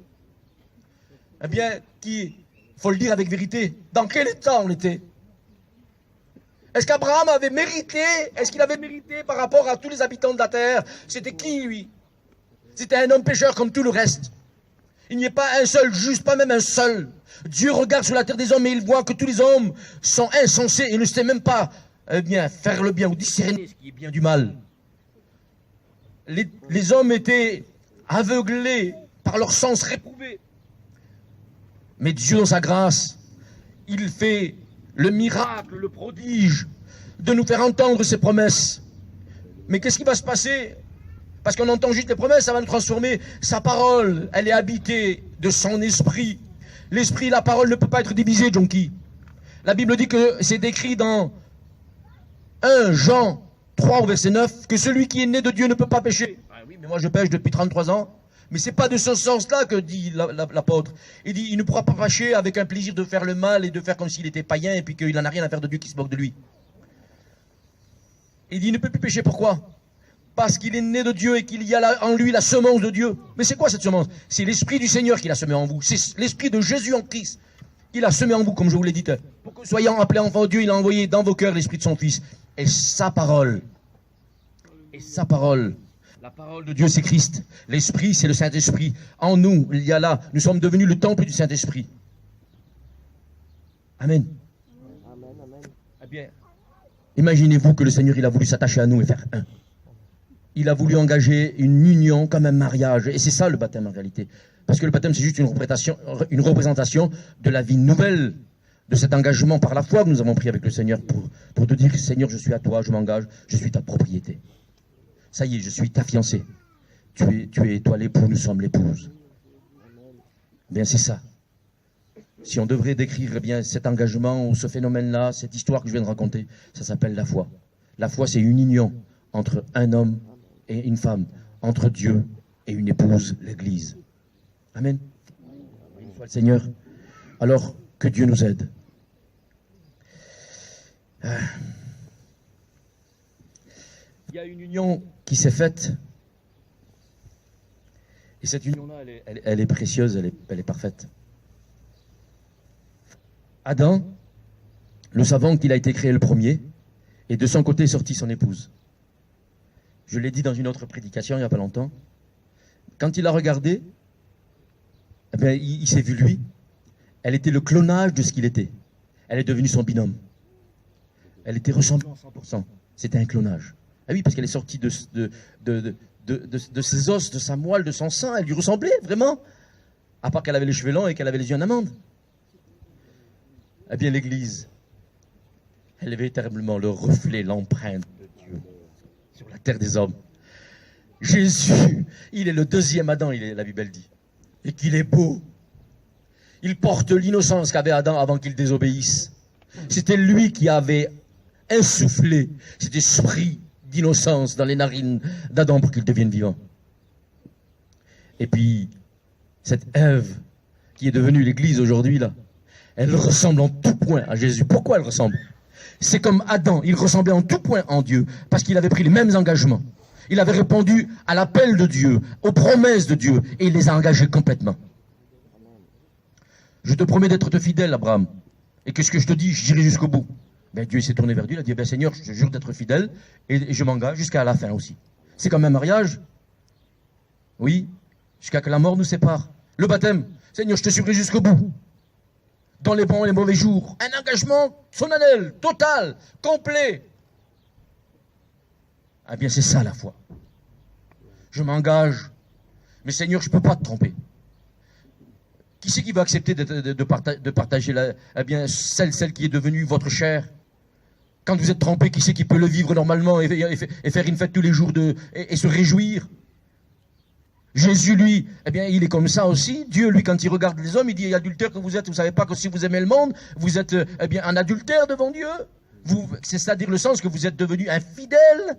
Eh bien, il faut le dire avec vérité. Dans quel état on était? Est-ce qu'Abraham avait mérité? Est-ce qu'il avait mérité par rapport à tous les habitants de la terre? C'était qui, lui? C'était un homme pécheur comme tout le reste. Il n'y a pas un seul juste, pas même un seul. Dieu regarde sur la terre des hommes et il voit que tous les hommes sont insensés et ne savent même pas faire le bien ou discerner ce qui est bien du mal. Les hommes étaient aveuglés par leur sens réprouvé. Mais Dieu, dans sa grâce, il fait le miracle, le prodige de nous faire entendre ses promesses. Mais qu'est-ce qui va se passer? Parce qu'on entend juste les promesses, ça va nous transformer. Sa parole, elle est habitée de son esprit. L'esprit, la parole ne peut pas être divisée, Jonky. La Bible dit que c'est décrit dans 1 Jean 3 au verset 9 que celui qui est né de Dieu ne peut pas pécher. Ah oui, mais moi je pêche depuis 33 ans. Mais c'est pas de ce sens-là que dit l'apôtre. Il dit, il ne pourra pas pécher avec un plaisir de faire le mal et de faire comme s'il était païen et puis qu'il n'en a rien à faire de Dieu qui se moque de lui. Il dit, il ne peut plus pécher, pourquoi? Parce qu'il est né de Dieu et qu'il y a en lui la semence de Dieu. Mais c'est quoi cette semence? C'est l'Esprit du Seigneur qui l'a semé en vous. C'est l'Esprit de Jésus en Christ. Il a semé en vous, comme je vous l'ai dit. Pour que soyant appelés enfants de Dieu, il a envoyé dans vos cœurs l'Esprit de son Fils. Et sa parole. La parole de Dieu, c'est Christ. L'Esprit, c'est le Saint-Esprit. En nous, il y a là, nous sommes devenus le temple du Saint-Esprit. Amen. Eh bien, imaginez-vous que le Seigneur, il a voulu s'attacher à nous et faire un. Il a voulu engager une union comme un mariage. Et c'est ça le baptême en réalité. Parce que le baptême, c'est juste une représentation de la vie nouvelle, de cet engagement par la foi que nous avons pris avec le Seigneur pour te dire, Seigneur, je suis à toi, je m'engage, je suis ta propriété. Ça y est, je suis ta fiancée. Tu es toi l'époux, nous sommes l'épouse. Bien, c'est ça. Si on devrait décrire bien cet engagement ou ce phénomène-là, cette histoire que je viens de raconter, ça s'appelle la foi. La foi, c'est une union entre un homme et une femme, entre Dieu et une épouse, l'Église. Amen. Une fois le Seigneur. Alors, que Dieu nous aide. Il y a une union qui s'est faite. Et cette union-là, elle est précieuse, elle est parfaite. Adam, nous savons qu'il a été créé le premier, et de son côté est sortie son épouse. Je l'ai dit dans une autre prédication il n'y a pas longtemps. Quand il a regardé, eh bien, il s'est vu lui. Elle était le clonage de ce qu'il était. Elle est devenue son binôme. Elle était ressemblant à 100%. C'était un clonage. Ah oui, parce qu'elle est sortie de ses os, de sa moelle, de son sang. Elle lui ressemblait, vraiment. À part qu'elle avait les cheveux longs et qu'elle avait les yeux en amande. Eh bien, l'Église, elle est véritablement le reflet, l'empreinte de Dieu sur la terre des hommes. Jésus, il est le deuxième Adam, la Bible dit. Et qu'il est beau. Il porte l'innocence qu'avait Adam avant qu'il désobéisse. C'était lui qui avait insufflé cet esprit d'innocence dans les narines d'Adam pour qu'il devienne vivant. Et puis, cette Ève qui est devenue l'Église aujourd'hui, là, elle ressemble en tout point à Jésus. Pourquoi elle ressemble? C'est comme Adam, il ressemblait en tout point en Dieu, parce qu'il avait pris les mêmes engagements. Il avait répondu à l'appel de Dieu, aux promesses de Dieu, et il les a engagés complètement. Je te promets d'être fidèle, Abraham. Et que ce que je te dis, je dirai jusqu'au bout. Ben, Dieu s'est tourné vers Dieu, il a dit, ben, Seigneur, je te jure d'être fidèle, et je m'engage jusqu'à la fin aussi. C'est comme un mariage. Oui, jusqu'à que la mort nous sépare. Le baptême, Seigneur, je te suivrai jusqu'au bout. Dans les bons et les mauvais jours. Un engagement solennel, total, complet. Ah bien, c'est ça la foi. Je m'engage. Mais Seigneur, je ne peux pas te tromper. Qui c'est qui va accepter de partager eh bien, celle qui est devenue votre chair? Quand vous êtes trompé, qui c'est qui peut le vivre normalement et faire une fête tous les jours et se réjouir? Jésus, lui, eh bien, il est comme ça aussi. Dieu, lui, quand il regarde les hommes, il dit, adultère que vous êtes, vous ne savez pas que si vous aimez le monde, vous êtes eh bien, un adultère devant Dieu. C'est-à-dire le sens que vous êtes devenu infidèle.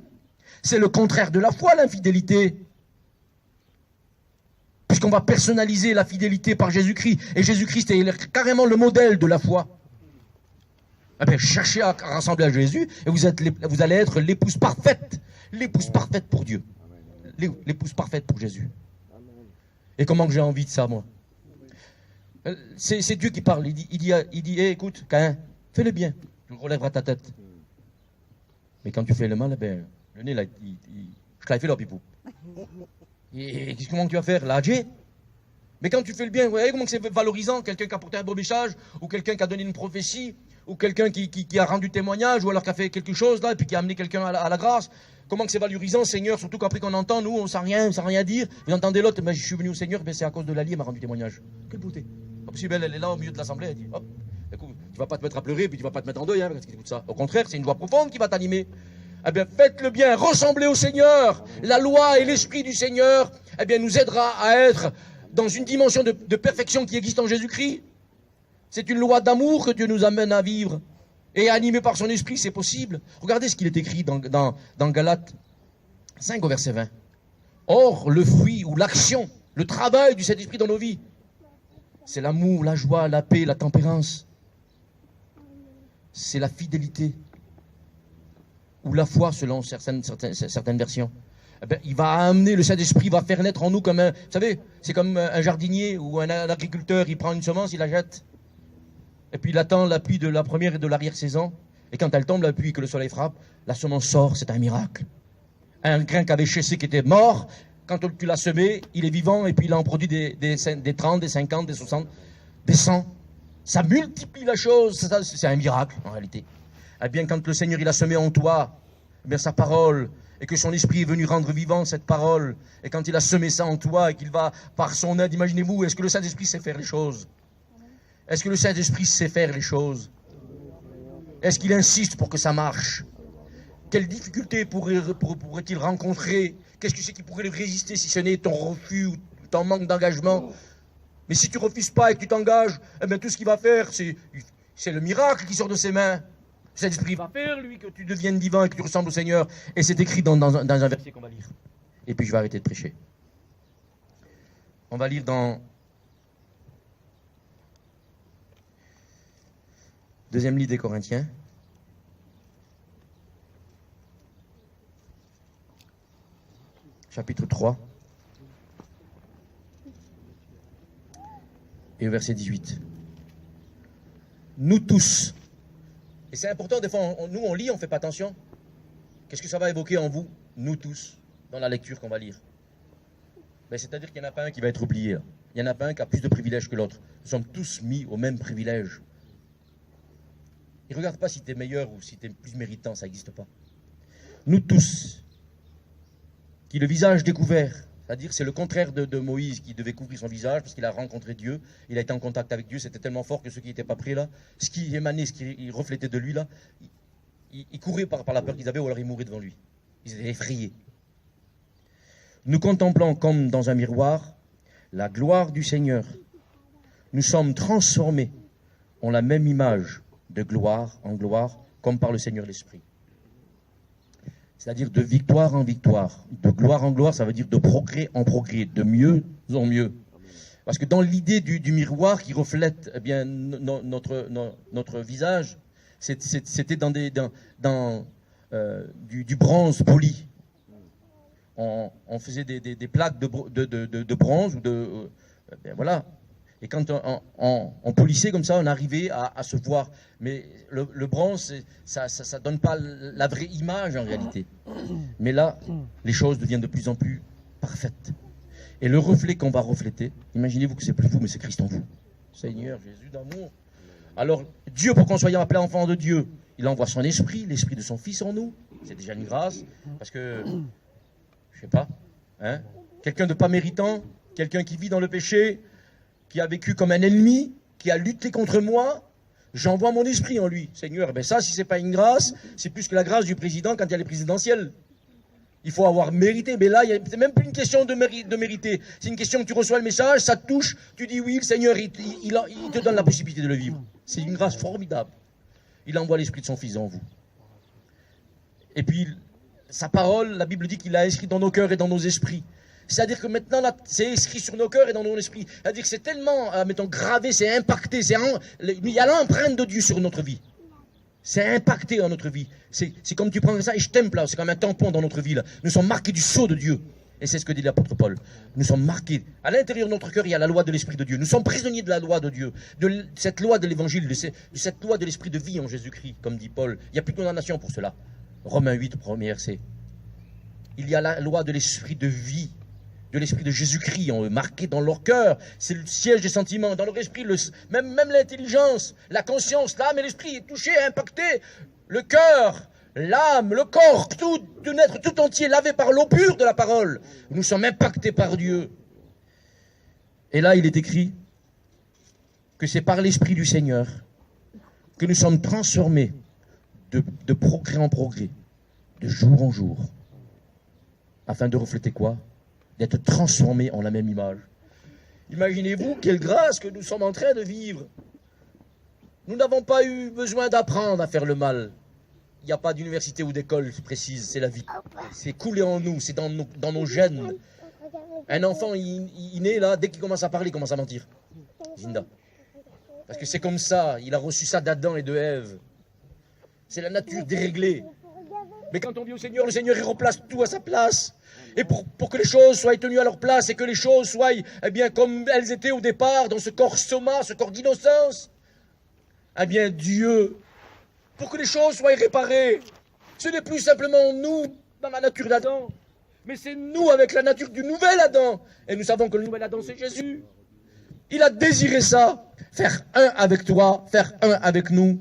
C'est le contraire de la foi, l'infidélité. Puisqu'on va personnaliser la fidélité par Jésus-Christ. Et Jésus-Christ est carrément le modèle de la foi. Eh bien, cherchez à rassembler à Jésus et vous allez être l'épouse parfaite. L'épouse parfaite pour Dieu. L'épouse parfaite pour Jésus. Et comment que j'ai envie de ça, moi? C'est Dieu qui parle. Il dit hey, écoute, Caïn, fais le bien, tu relèveras ta tête. Mais quand tu fais le mal, eh ben, le nez, là, je l'ai fait là, pipou. Et comment tu vas faire? L'adjet. Mais quand tu fais le bien, vous voyez comment c'est valorisant, quelqu'un qui a porté un beau message, ou quelqu'un qui a donné une prophétie, ou quelqu'un qui a rendu témoignage, ou alors qui a fait quelque chose là, et puis qui a amené quelqu'un à la grâce. Comment que c'est valorisant, Seigneur, surtout qu'après qu'on entend, nous, on ne sait rien dire. Vous entendez l'autre, ben, je suis venu au Seigneur, ben, c'est à cause de l'allié, il m'a rendu témoignage. Quelle beauté. Elle est là au milieu de l'assemblée, elle dit, hop, écoute, tu vas pas te mettre à pleurer, puis tu vas pas te mettre en deuil, hein, parce que tu écoutes ça. Au contraire, c'est une voix profonde qui va t'animer. Eh bien, faites le bien, ressemblez au Seigneur. La loi et l'esprit du Seigneur, eh bien, nous aidera à être dans une dimension de perfection qui existe en Jésus-Christ. C'est une loi d'amour que Dieu nous amène à vivre. Et animé par son esprit, c'est possible. Regardez ce qu'il est écrit dans Galates 5 au verset 20. Or, le fruit ou l'action, le travail du Saint-Esprit dans nos vies, c'est l'amour, la joie, la paix, la tempérance. C'est la fidélité. Ou la foi, selon certaines versions. Eh bien, il va amener, le Saint-Esprit va faire naître en nous comme un... Vous savez, c'est comme un jardinier ou un agriculteur, il prend une semence, il la jette. Et puis il attend la pluie de la première et de l'arrière-saison. Et quand elle tombe, la pluie, que le soleil frappe, la semence sort, c'est un miracle. Un grain qui avait chassé, qui était mort, quand tu l'as semé, il est vivant et puis il en produit des 30, des 50, des 60, des 100. Ça multiplie la chose, c'est un miracle en réalité. Eh bien, quand le Seigneur il a semé en toi, eh bien, sa parole, et que son esprit est venu rendre vivant cette parole, et quand il a semé ça en toi, et qu'il va par son aide, imaginez-vous, est-ce que le Saint-Esprit sait faire les choses? Est-ce que le Saint-Esprit sait faire les choses? Est-ce qu'il insiste pour que ça marche? Quelles difficultés pourrait-il rencontrer? Qu'est-ce que c'est qui pourrait résister si ce n'est ton refus ou ton manque d'engagement? Mais si tu ne refuses pas et que tu t'engages, eh bien, tout ce qu'il va faire, c'est le miracle qui sort de ses mains. Le Saint-Esprit va faire, lui, que tu deviennes divin et que tu ressembles au Seigneur. Et c'est écrit dans un verset qu'on va lire. Et puis je vais arrêter de prêcher. On va lire dans... Deuxième livre des Corinthiens. Chapitre 3. Et au verset 18. Nous tous... Et c'est important, des fois, nous on lit, on ne fait pas attention. Qu'est-ce que ça va évoquer en vous, nous tous, dans la lecture qu'on va lire? Ben, c'est-à-dire qu'il n'y en a pas un qui va être oublié. Là. Il n'y en a pas un qui a plus de privilèges que l'autre. Nous sommes tous mis au même privilège. Et regarde pas si tu es meilleur ou si tu es plus méritant, ça n'existe pas. Nous tous, qui le visage découvert, c'est-à-dire c'est le contraire de Moïse qui devait couvrir son visage parce qu'il a rencontré Dieu, il a été en contact avec Dieu, c'était tellement fort que ceux qui n'étaient pas prêts là, ce qui émanait, ce qui reflétait de lui là, ils couraient par la peur qu'ils avaient ou alors ils mouraient devant lui. Ils étaient effrayés. Nous contemplons comme dans un miroir la gloire du Seigneur. Nous sommes transformés en la même image de gloire en gloire comme par le Seigneur l'Esprit. C'est-à-dire de victoire en victoire, de gloire en gloire, ça veut dire de progrès en progrès, de mieux en mieux. Parce que dans l'idée du miroir qui reflète eh bien, notre visage, c'était dans du bronze poli. On faisait des plaques de bronze, ou ben voilà. Et quand on polissait comme ça, on arrivait à se voir. Mais le bronze, ça ne donne pas la vraie image en réalité. Mais là, les choses deviennent de plus en plus parfaites. Et le reflet qu'on va refléter, imaginez-vous que c'est plus vous, mais c'est Christ en vous. Seigneur Jésus d'amour. Alors, Dieu, pour qu'on soit appelé enfant de Dieu, il envoie son esprit, l'esprit de son Fils en nous. C'est déjà une grâce. Parce que, je ne sais pas, hein, quelqu'un de pas méritant, quelqu'un qui vit dans le péché, qui a vécu comme un ennemi, qui a lutté contre moi, j'envoie mon esprit en lui. Seigneur, eh bien ça, si ce n'est pas une grâce, c'est plus que la grâce du président quand il y a les présidentielles. Il faut avoir mérité, mais là, c'est même plus une question de mériter. C'est une question que tu reçois le message, ça te touche, tu dis oui, le Seigneur, il te donne la possibilité de le vivre. C'est une grâce formidable. Il envoie l'esprit de son Fils en vous. Et puis, sa parole, la Bible dit qu'il l'a inscrit dans nos cœurs et dans nos esprits. C'est-à-dire que maintenant, c'est inscrit sur nos cœurs et dans nos esprits. C'est-à-dire que c'est tellement, mettons, gravé, c'est impacté. Il y a l'empreinte de Dieu sur notre vie. C'est impacté dans notre vie. C'est comme tu prends ça et je t'aime là. C'est comme un tampon dans notre vie. Là. Nous sommes marqués du sceau de Dieu. Et c'est ce que dit l'apôtre Paul. Nous sommes marqués. À l'intérieur de notre cœur, il y a la loi de l'Esprit de Dieu. Nous sommes prisonniers de la loi de Dieu. De cette loi de l'Évangile, de cette loi de l'Esprit de vie en Jésus-Christ, comme dit Paul. Il n'y a plus de condamnation pour cela. Romains 8, premier verset. il y a la loi de l'esprit de vie, de l'esprit de Jésus-Christ, marqué dans leur cœur. C'est le siège des sentiments. Dans leur esprit, même l'intelligence, la conscience, l'âme et l'esprit est touché, impacté. Le cœur, l'âme, le corps, tout de naître tout entier, lavé par l'eau pure de la parole. Nous sommes impactés par Dieu. Et là, il est écrit que c'est par l'esprit du Seigneur que nous sommes transformés de progrès en progrès, de jour en jour, afin de refléter quoi? D'être transformés en la même image. Imaginez-vous quelle grâce que nous sommes en train de vivre. Nous n'avons pas eu besoin d'apprendre à faire le mal. Il n'y a pas d'université ou d'école précise, c'est la vie. C'est coulé en nous, c'est dans nos gènes. Un enfant, il naît là, dès qu'il commence à parler, il commence à mentir. Zinda. Parce que c'est comme ça, il a reçu ça d'Adam et de Ève. C'est la nature déréglée. Mais quand on vient au Seigneur, le Seigneur il replace tout à sa place. Et pour que les choses soient tenues à leur place et que les choses soient eh bien, comme elles étaient au départ, dans ce corps soma, ce corps d'innocence, eh bien Dieu, pour que les choses soient réparées, ce n'est plus simplement nous dans la nature d'Adam, mais c'est nous avec la nature du nouvel Adam. Et nous savons que le nouvel Adam c'est Jésus. Il a désiré ça, faire un avec toi, faire un avec nous.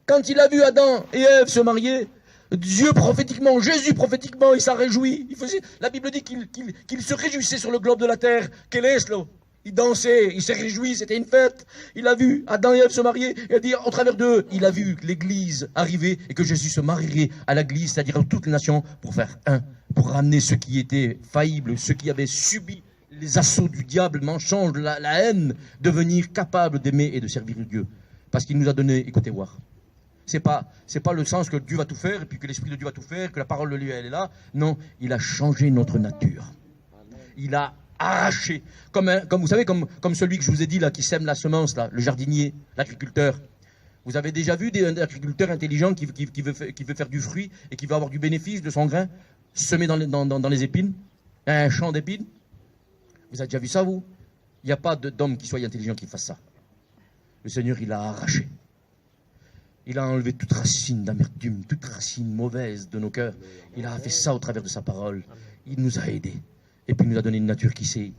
Quand il a vu Adam et Ève se marier, Dieu prophétiquement, Jésus prophétiquement, il s'en réjouit. La Bible dit qu'il se réjouissait sur le globe de la terre. Quel est ce là? Il dansait, il s'est réjoui, c'était une fête. Il a vu Adam et Ève se marier, et a dit, au travers d'eux, il a vu l'Église arriver et que Jésus se marierait à l'Église, c'est-à-dire à toutes les nations, pour faire un, pour ramener ceux qui étaient faillibles, ceux qui avaient subi les assauts du diable, mensonge, la haine, devenir capables d'aimer et de servir Dieu. Parce qu'il nous a donné, écoutez voir. C'est pas le sens que Dieu va tout faire, et puis que l'Esprit de Dieu va tout faire, que la parole de Dieu elle est là. Non, il a changé notre nature. Il a arraché, comme vous savez, comme celui que je vous ai dit là, qui sème la semence là, le jardinier, l'agriculteur. Vous avez déjà vu des agriculteurs intelligents qui veut faire du fruit et qui veut avoir du bénéfice de son grain, semé dans les épines, un champ d'épines. Vous avez déjà vu ça, vous? Il n'y a pas d'homme qui soit intelligent qui fasse ça. Le Seigneur, il a arraché. Il a enlevé toute racine d'amertume, toute racine mauvaise de nos cœurs. Il a fait ça au travers de sa parole. Il nous a aidés. Et puis il nous a donné une nature qui sait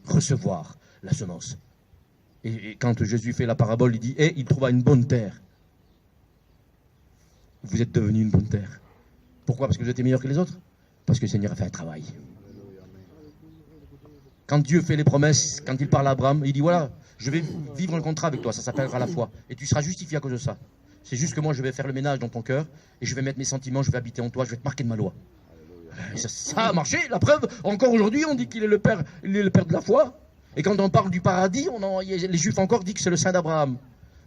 recevoir la semence. Et quand Jésus fait la parabole, il dit, il trouva une bonne terre. Vous êtes devenus une bonne terre. Pourquoi? Parce que vous êtes meilleurs que les autres? Parce que le Seigneur a fait un travail. Quand Dieu fait les promesses, quand il parle à Abraham, il dit, voilà, je vais vivre un contrat avec toi, ça s'appellera la foi. Et tu seras justifié à cause de ça. C'est juste que moi, je vais faire le ménage dans ton cœur, et je vais mettre mes sentiments, je vais habiter en toi, je vais te marquer de ma loi. Et ça a marché, la preuve, encore aujourd'hui, on dit qu'il est le père de la foi. Et quand on parle du paradis, les Juifs encore disent que c'est le Saint d'Abraham.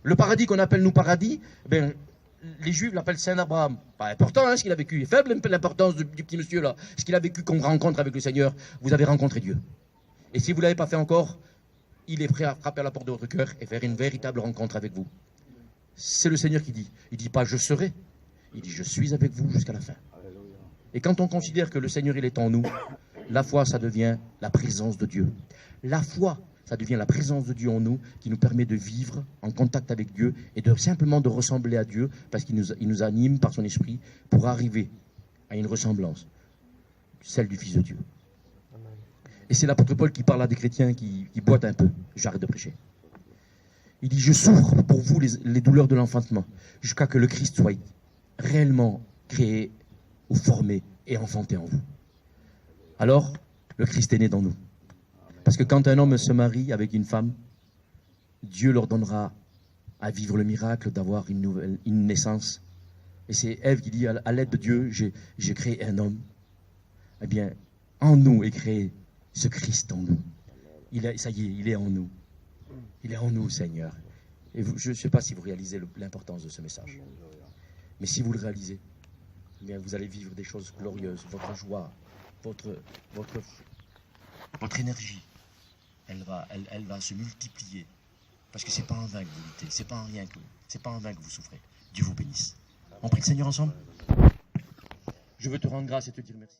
Le paradis qu'on appelle nous paradis, les Juifs l'appellent Saint d'Abraham. Pas important ce qu'il a vécu, faible l'importance du petit monsieur là. Ce qu'il a vécu comme rencontre avec le Seigneur, vous avez rencontré Dieu. Et si vous ne l'avez pas fait encore, il est prêt à frapper à la porte de votre cœur et faire une véritable rencontre avec vous. C'est le Seigneur qui dit. Il ne dit pas « je serai », il dit « je suis avec vous jusqu'à la fin ». Et quand on considère que le Seigneur il est en nous, la foi ça devient la présence de Dieu. La foi ça devient la présence de Dieu en nous qui nous permet de vivre en contact avec Dieu et simplement de ressembler à Dieu parce qu'il nous anime par son esprit pour arriver à une ressemblance, celle du Fils de Dieu. Et c'est l'apôtre Paul qui parle à des chrétiens qui boitent un peu. J'arrête de prêcher. Il dit, je souffre pour vous les douleurs de l'enfantement, jusqu'à que le Christ soit réellement créé ou formé et enfanté en vous. Alors, le Christ est né dans nous. Parce que quand un homme se marie avec une femme, Dieu leur donnera à vivre le miracle d'avoir une naissance. Et c'est Ève qui dit, à l'aide de Dieu, j'ai créé un homme. Eh bien, en nous est créé ce Christ en nous. Ça y est, il est en nous. Il est en nous, Seigneur. Et je ne sais pas si vous réalisez l'importance de ce message. Mais si vous le réalisez, eh bien, vous allez vivre des choses glorieuses. Votre joie, votre énergie, elle va se multiplier. Parce que ce n'est pas en vain que vous luttez. Ce n'est pas en vain que vous souffrez. Dieu vous bénisse. On prie le Seigneur ensemble. Je veux te rendre grâce et te dire merci.